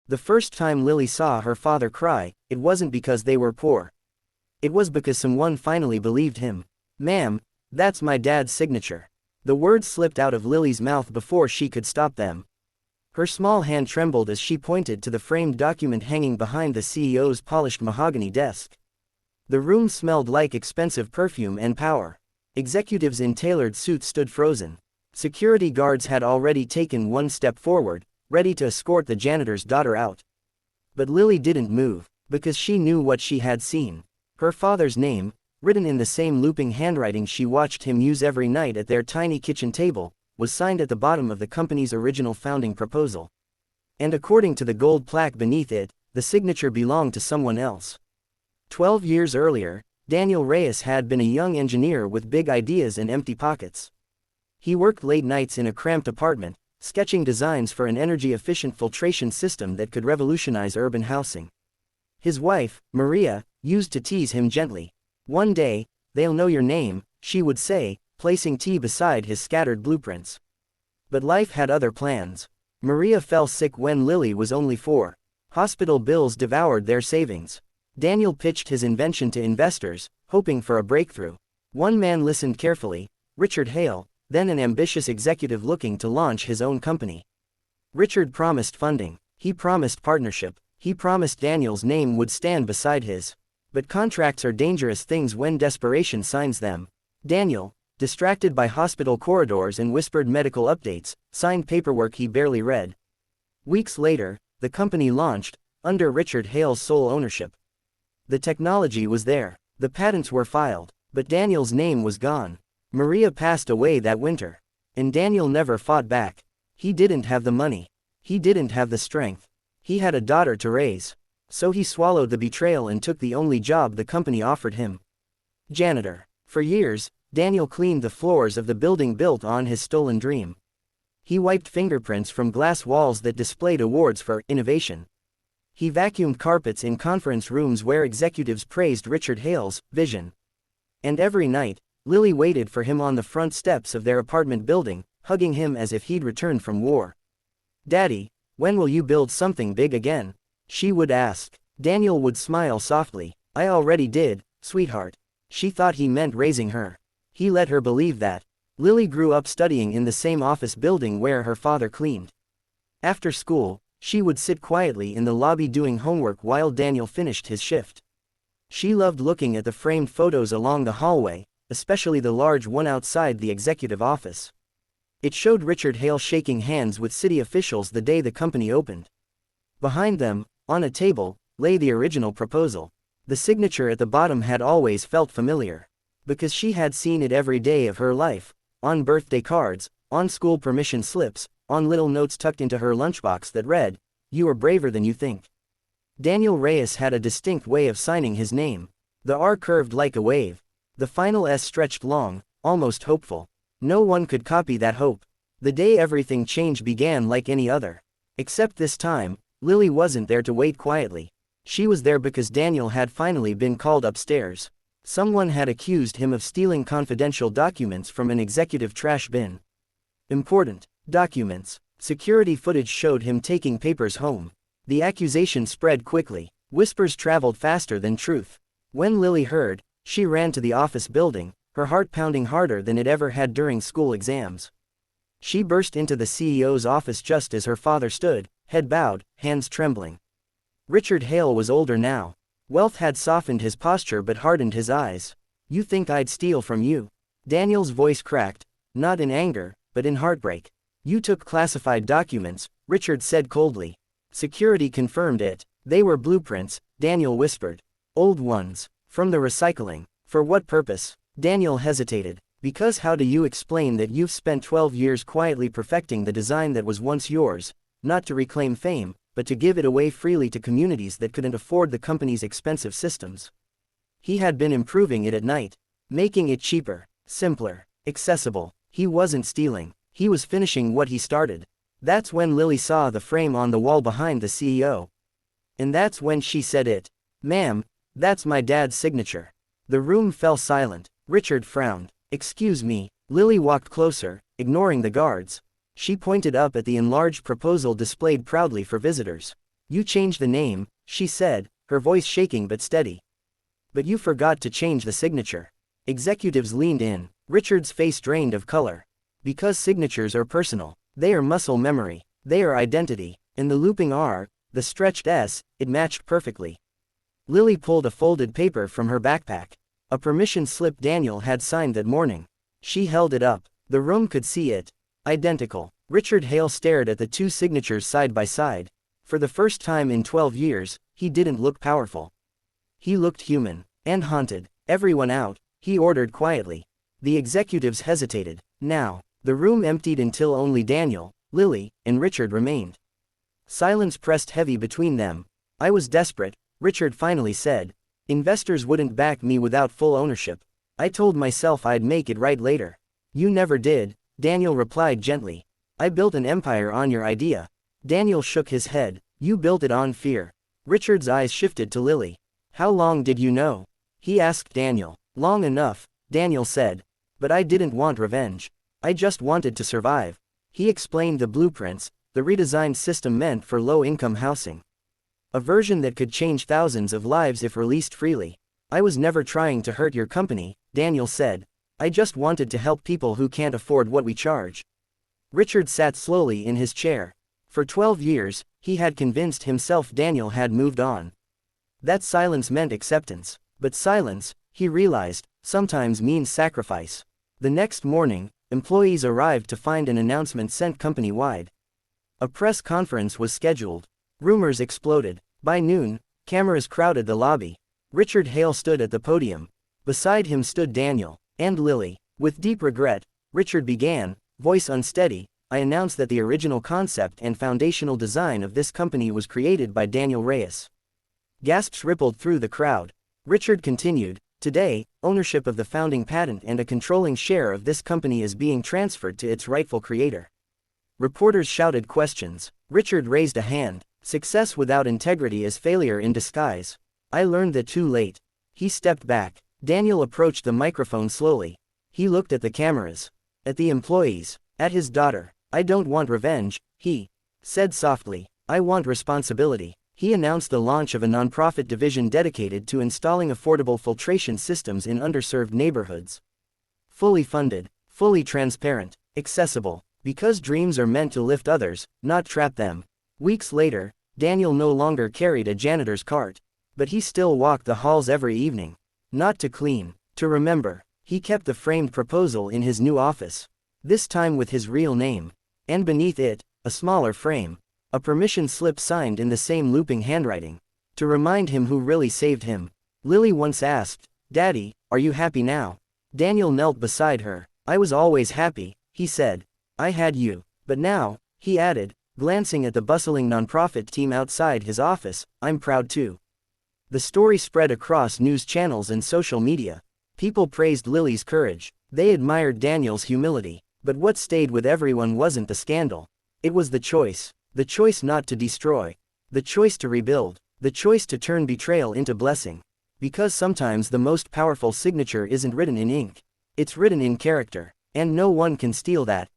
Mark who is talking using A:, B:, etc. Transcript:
A: The first time Lily saw her father cry, it wasn't because they were poor. It was because someone finally believed him. "Ma'am, that's my dad's signature." The words slipped out of Lily's mouth before she could stop them. Her small hand trembled as she pointed to the framed document hanging behind the CEO's polished mahogany desk. The room smelled like expensive perfume and power. Executives in tailored suits stood frozen. Security guards had already taken one step forward, ready to escort the janitor's daughter out. But Lily didn't move, because she knew what she had seen. Her father's name, written in the same looping handwriting she watched him use every night at their tiny kitchen table, was signed at the bottom of the company's original founding proposal. And according to the gold plaque beneath it, the signature belonged to someone else. 12 years earlier, Daniel Reyes had been a young engineer with big ideas and empty pockets. He worked late nights in a cramped apartment, sketching designs for an energy-efficient filtration system that could revolutionize urban housing. His wife, Maria, used to tease him gently. "One day, they'll know your name," she would say, placing tea beside his scattered blueprints. But life had other plans. Maria fell sick when Lily was only 4. Hospital bills devoured their savings. Daniel pitched his invention to investors, hoping for a breakthrough. One man listened carefully, Richard Hale, then an ambitious executive looking to launch his own company. Richard promised funding. He promised partnership. He promised Daniel's name would stand beside his. But contracts are dangerous things when desperation signs them. Daniel, distracted by hospital corridors and whispered medical updates, signed paperwork he barely read. Weeks later, the company launched, under Richard Hale's sole ownership. The technology was there. The patents were filed. But Daniel's name was gone. Maria passed away that winter. And Daniel never fought back. He didn't have the money. He didn't have the strength. He had a daughter to raise. So he swallowed the betrayal and took the only job the company offered him. Janitor. For years, Daniel cleaned the floors of the building built on his stolen dream. He wiped fingerprints from glass walls that displayed awards for innovation. He vacuumed carpets in conference rooms where executives praised Richard Hale's vision. And every night, Lily waited for him on the front steps of their apartment building, hugging him as if he'd returned from war. "Daddy, when will you build something big again?" she would ask. Daniel would smile softly. "I already did, sweetheart." She thought he meant raising her. He let her believe that. Lily grew up studying in the same office building where her father cleaned. After school, she would sit quietly in the lobby doing homework while Daniel finished his shift. She loved looking at the framed photos along the hallway, especially the large one outside the executive office. It showed Richard Hale shaking hands with city officials the day the company opened. Behind them, on a table, lay the original proposal. The signature at the bottom had always felt familiar. Because she had seen it every day of her life, on birthday cards, on school permission slips, on little notes tucked into her lunchbox that read, "You are braver than you think." Daniel Reyes had a distinct way of signing his name. The R curved like a wave. The final S stretched long, almost hopeful. No one could copy that hope. The day everything changed began like any other. Except this time, Lily wasn't there to wait quietly. She was there because Daniel had finally been called upstairs. Someone had accused him of stealing confidential documents from an executive trash bin. Important documents. Security footage showed him taking papers home. The accusation spread quickly. Whispers traveled faster than truth. When Lily heard, she ran to the office building, her heart pounding harder than it ever had during school exams. She burst into the CEO's office just as her father stood, head bowed, hands trembling. Richard Hale was older now. Wealth had softened his posture but hardened his eyes. "You think I'd steal from you?" Daniel's voice cracked, not in anger, but in heartbreak. "You took classified documents," Richard said coldly. Security confirmed it. "They were blueprints," Daniel whispered. "Old ones. From the recycling." "For what purpose?" Daniel hesitated. "Because how do you explain that you've spent 12 years quietly perfecting the design that was once yours, not to reclaim fame, but to give it away freely to communities that couldn't afford the company's expensive systems?" He had been improving it at night, making it cheaper, simpler, accessible. He wasn't stealing. He was finishing what he started. That's when Lily saw the frame on the wall behind the CEO. And that's when she said it. "Ma'am, that's my dad's signature." The room fell silent. Richard frowned. "Excuse me." Lily walked closer, ignoring the guards. She pointed up at the enlarged proposal displayed proudly for visitors. You changed the name, she said, her voice shaking but steady. But you forgot to change the signature. Executives leaned in. Richard's face drained of color. Because signatures are personal. They are muscle memory. They are identity. In the looping R, the stretched S, it matched perfectly. Lily pulled a folded paper from her backpack. A permission slip Daniel had signed that morning. She held it up. The room could see it. Identical. Richard Hale stared at the two signatures side by side. For the first time in 12 years, he didn't look powerful. He looked human. And haunted. Everyone out, he ordered quietly. The executives hesitated. Now, the room emptied until only Daniel, Lily, and Richard remained. Silence pressed heavy between them. I was desperate, Richard finally said. Investors wouldn't back me without full ownership. I told myself I'd make it right later. You never did, Daniel replied gently. I built an empire on your idea. Daniel shook his head. You built it on fear. Richard's eyes shifted to Lily. How long did you know? He asked Daniel. Long enough, Daniel said. But I didn't want revenge. I just wanted to survive. He explained the blueprints, the redesigned system meant for low-income housing. A version that could change thousands of lives if released freely. I was never trying to hurt your company, Daniel said. I just wanted to help people who can't afford what we charge. Richard sat slowly in his chair. For 12 years, he had convinced himself Daniel had moved on. That silence meant acceptance. But silence, he realized, sometimes means sacrifice. The next morning, employees arrived to find an announcement sent company-wide. A press conference was scheduled. Rumors exploded. By noon, cameras crowded the lobby. Richard Hale stood at the podium. Beside him stood Daniel, and Lily. With deep regret, Richard began, voice unsteady, I announced that the original concept and foundational design of this company was created by Daniel Reyes. Gasps rippled through the crowd. Richard continued, today, ownership of the founding patent and a controlling share of this company is being transferred to its rightful creator. Reporters shouted questions. Richard raised a hand. Success without integrity is failure in disguise. I learned that too late. He stepped back. Daniel approached the microphone slowly. He looked at the cameras. At the employees. At his daughter. I don't want revenge, he said softly. I want responsibility. He announced the launch of a nonprofit division dedicated to installing affordable filtration systems in underserved neighborhoods. Fully funded, fully transparent, accessible, because dreams are meant to lift others, not trap them. Weeks later, Daniel no longer carried a janitor's cart. But he still walked the halls every evening. Not to clean, to remember. He kept the framed proposal in his new office. This time with his real name. And beneath it, a smaller frame. A permission slip signed in the same looping handwriting. To remind him who really saved him. Lily once asked, Daddy, are you happy now? Daniel knelt beside her. I was always happy, he said. I had you. But now, he added, glancing at the bustling nonprofit team outside his office, I'm proud too. The story spread across news channels and social media. People praised Lily's courage. They admired Daniel's humility. But what stayed with everyone wasn't the scandal. It was the choice. The choice not to destroy. The choice to rebuild. The choice to turn betrayal into blessing. Because sometimes the most powerful signature isn't written in ink. It's written in character. And no one can steal that.